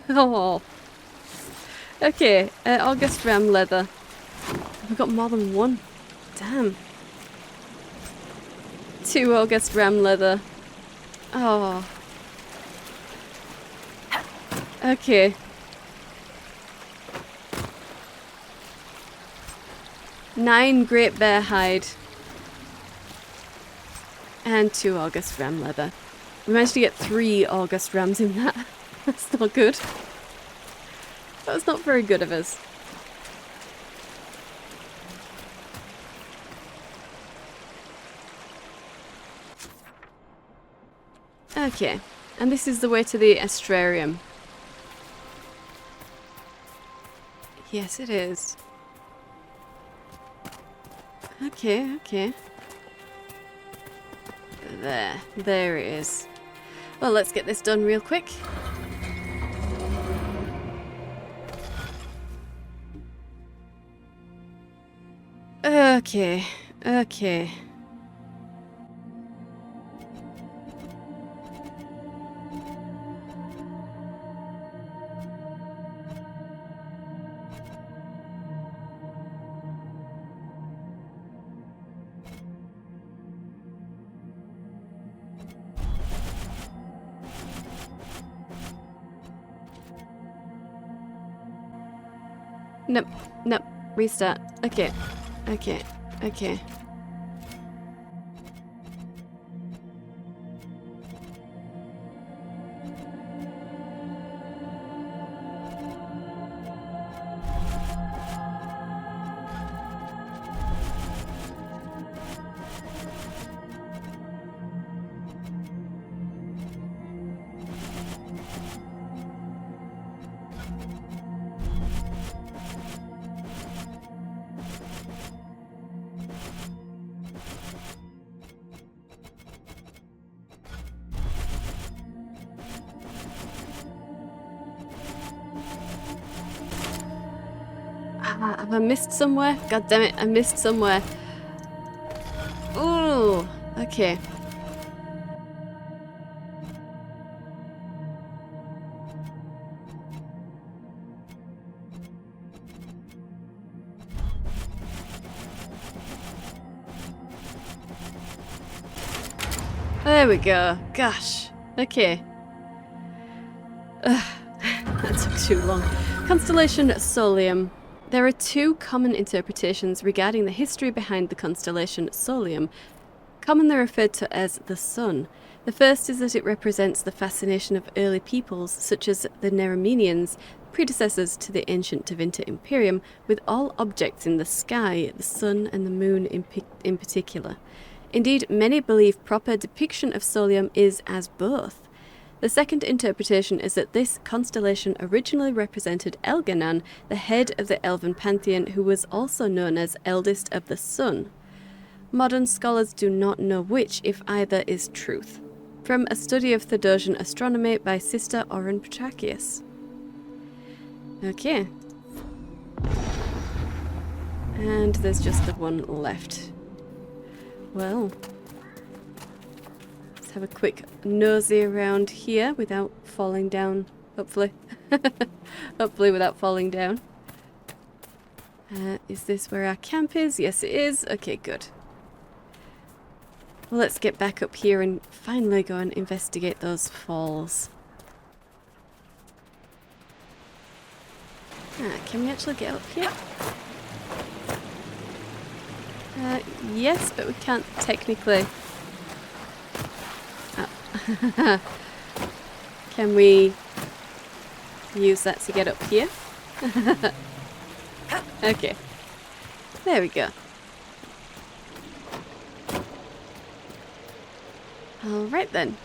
Oh. Okay, August ram leather. We've got more than one. Damn. 2 August ram leather. Oh. Okay. Nine great bear hide. And 2 August ram leather. We managed to get 3 August rams in that. That's not good. That was not very good of us. Okay, and this is the way to the Astrarium. Yes, it is. Okay, okay. There it is. Well, let's get this done real quick. Okay, okay. Nope, nope, restart. Okay, okay, okay. Have I missed somewhere? God damn it, I missed somewhere. Ooh, okay. There we go. Gosh. Okay. That took too long. Constellation Solium. There are two common interpretations regarding the history behind the constellation Solium, commonly referred to as the Sun. The first is that it represents the fascination of early peoples, such as the Neromenians, predecessors to the ancient Tevinter Imperium, with all objects in the sky, the sun and the moon in particular. Indeed, many believe proper depiction of Solium is as both. The second interpretation is that this constellation originally represented Elganan, the head of the Elven pantheon, who was also known as Eldest of the Sun. Modern scholars do not know which, if either, is truth. From a study of Thedosian astronomy by Sister Oren Petrachius. Okay. And there's just the one left. Well, let's have a quick nosy around here without falling down, hopefully. Hopefully without falling down. Is this where our camp is? Yes, it is. Okay, good. Well, let's get back up here and finally go and investigate those falls. Can we actually get up here? Yes, but we can't technically... Oh. Can we use that to get up here? Okay. There we go. Alright then.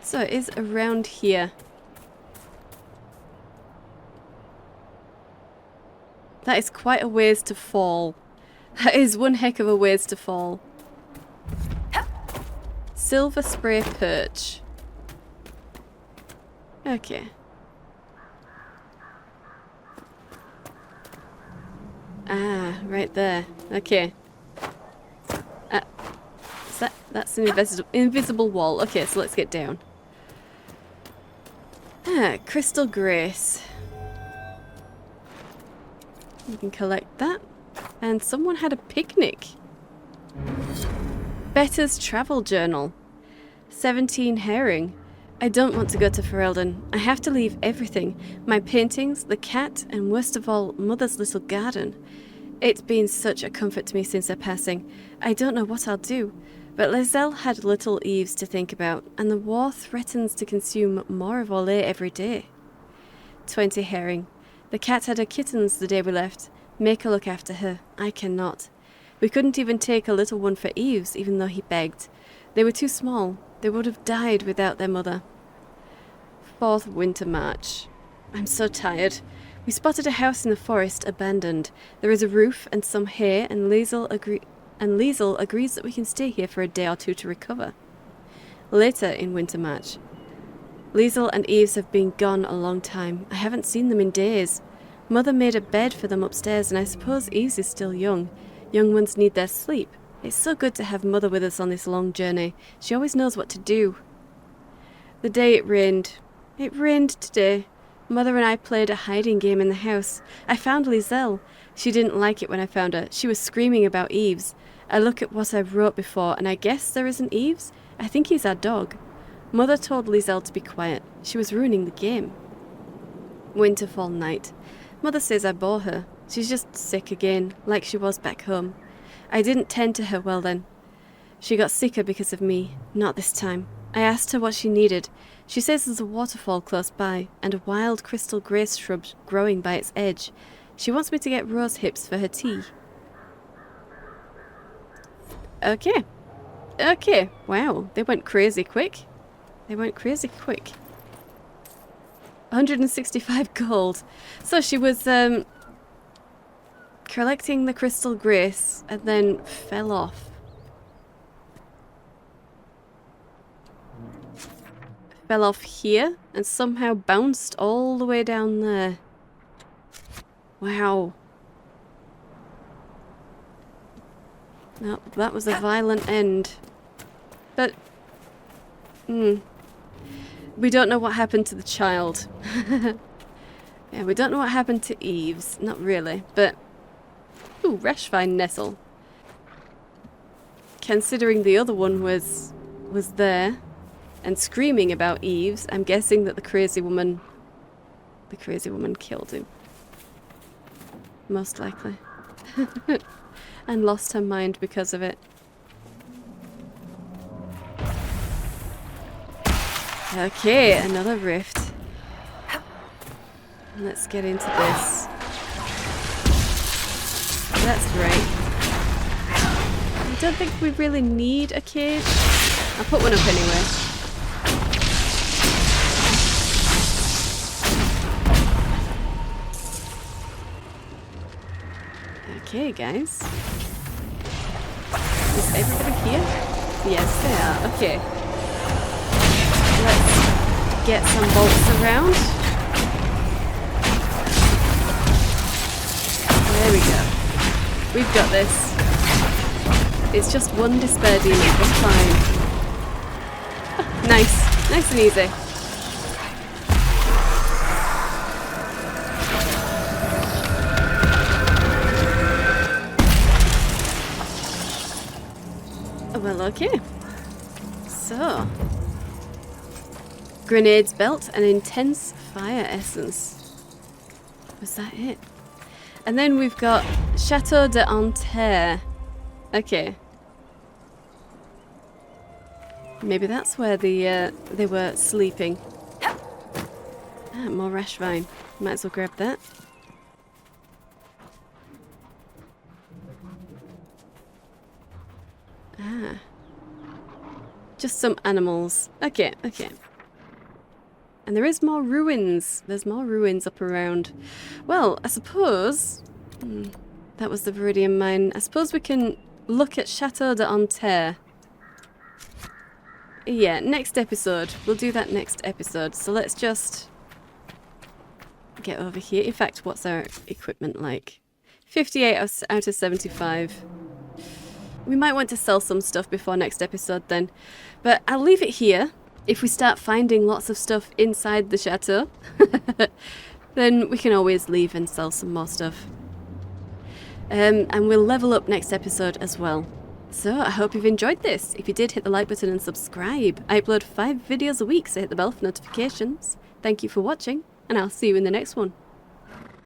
So it is around here. That is quite a ways to fall. That is one heck of a ways to fall. Silver spray perch. Okay. Ah, right there. Okay. That's an invisible wall. Okay, so let's get down. Crystal Grace. You can collect that. And someone had a picnic. Better's travel journal. 17 herring. I don't want to go to Ferelden. I have to leave everything. My paintings, the cat, and worst of all, Mother's little garden. It's been such a comfort to me since her passing. I don't know what I'll do. But Lizelle had little Eves to think about, and the war threatens to consume more of Olay every day. 20 herring. The cat had her kittens the day we left. Make her look after her. I cannot. We couldn't even take a little one for Eves, even though he begged. They were too small. They would have died without their mother. 4th winter march. I'm so tired. We spotted a house in the forest, abandoned. There is a roof and some hay, and Liesl agrees that we can stay here for a day or two to recover. Later in winter march. Liesl and Eves have been gone a long time. I haven't seen them in days. Mother made a bed for them upstairs, and I suppose Eves is still young. Young ones need their sleep. It's so good to have Mother with us on this long journey. She always knows what to do. The day it rained. It rained today. Mother and I played a hiding game in the house. I found Liesl. She didn't like it when I found her. She was screaming about Eves. I look at what I wrote before, and I guess there isn't Eves. I think he's our dog. Mother told Liesl to be quiet. She was ruining the game. Winterfall night. Mother says I bore her. She's just sick again, like she was back home. I didn't tend to her well then. She got sicker because of me. Not this time. I asked her what she needed. She says there's a waterfall close by, and a wild crystal grace shrub growing by its edge. She wants me to get rose hips for her tea. Okay. Okay. Wow, they went crazy quick. 165 gold. So she was collecting the crystal grace and then fell off. Fell off here and somehow bounced all the way down there. Wow. No, that was a violent end. But we don't know what happened to the child. Yeah, we don't know what happened to Eves. Not really, but... Ooh, Rashvine Nestle. Considering the other one was there and screaming about Eves, I'm guessing that the crazy woman killed him. Most likely. And lost her mind because of it. Okay, another rift. Let's get into this. That's right. I don't think we really need a cage. I'll put one up anyway. Okay, guys. Is everybody here? Yes, they are. Okay. Let's get some bolts around. There we go. We've got this. It's just one despair demon. It's fine. Nice. Nice and easy. Well, okay. So... Grenades belt and intense fire essence. Was that it? And then we've got Chateau d'Anterre. Okay. Maybe that's where they were sleeping. Ah, more Rashvine. Might as well grab that. Ah. Just some animals. Okay, okay. And there is more ruins. There's more ruins up around. Well, I suppose... that was the Viridian Mine. I suppose we can look at Chateau d'Anterre. Yeah, next episode. We'll do that next episode. So let's just get over here. In fact, what's our equipment like? 58 out of 75. We might want to sell some stuff before next episode then. But I'll leave it here. If we start finding lots of stuff inside the chateau, then we can always leave and sell some more stuff. And we'll level up next episode as well. So I hope you've enjoyed this. If you did, hit the like button and subscribe. I upload 5 videos a week, so hit the bell for notifications. Thank you for watching, and I'll see you in the next one.